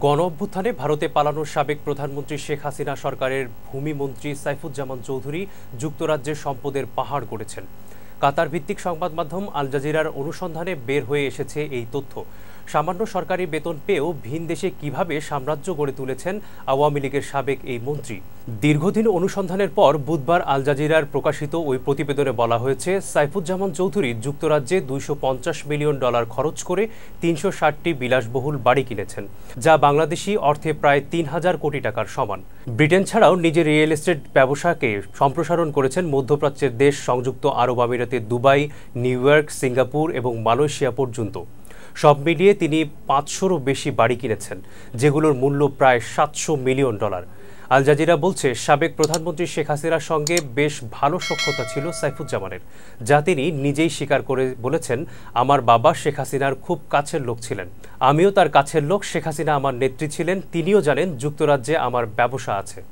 গণঅভ্যুত্থানে ভারতে পালানো সাবেক প্রধানমন্ত্রী শেখ হাসিনা সরকারের ভূমিমন্ত্রী সাইফুজ্জামান চৌধুরী যুক্তরাজ্যের সম্পদের পাহাড় গড়েছেন। কাতার ভিত্তিক সংবাদ মাধ্যম আল জাজিরার অনুসন্ধানে বের হয়ে এসেছে এই তথ্য। সামান্য সরকারি বেতন পেয়েও ভিন দেশে কিভাবে সাম্রাজ্য গড়ে তুলেছেন আওয়ামী লীগের সাবেক এই মন্ত্রী। দীর্ঘদিন অনুসন্ধানের পর বুধবার আল জাজিরার প্রকাশিত ওই প্রতিবেদনে বলা হয়েছে, সাইফুজ্জামান চৌধুরী যুক্তরাজ্যে $250 মিলিয়ন খরচ করে 360টি বিলাসবহুল বাড়ি কিনেছেন, যা বাংলাদেশি অর্থে প্রায় 3000 কোটি টাকার সমান। ব্রিটেন ছাড়াও নিজের রিয়েল এস্টেট ব্যবসাকে সম্প্রসারণ করেছেন মধ্যপ্রাচ্যের দেশ সংযুক্ত আরব আমিরাতে, দুবাই, নিউ ইয়র্ক, সিঙ্গাপুর এবং মালয়েশিয়া পর্যন্ত। সব মিলিয়ে তিনি 500রও বেশি বাড়ি কিনেছেন, যেগুলোর মূল্য প্রায় $700 মিলিয়ন। আল জাজিরা বলছে, সাবেক প্রধানমন্ত্রী শেখ হাসিনার সঙ্গে বেশ ভালো সখ্যতা ছিল সাইফুজ্জামানের, যা তিনি নিজেই স্বীকার করে বলেছেন, আমার বাবা শেখ হাসিনার খুব কাছের লোক ছিলেন, আমিও তার কাছের লোক। শেখ হাসিনা আমার নেত্রী ছিলেন, তিনিও জানেন যুক্তরাজ্যে আমার ব্যবসা আছে।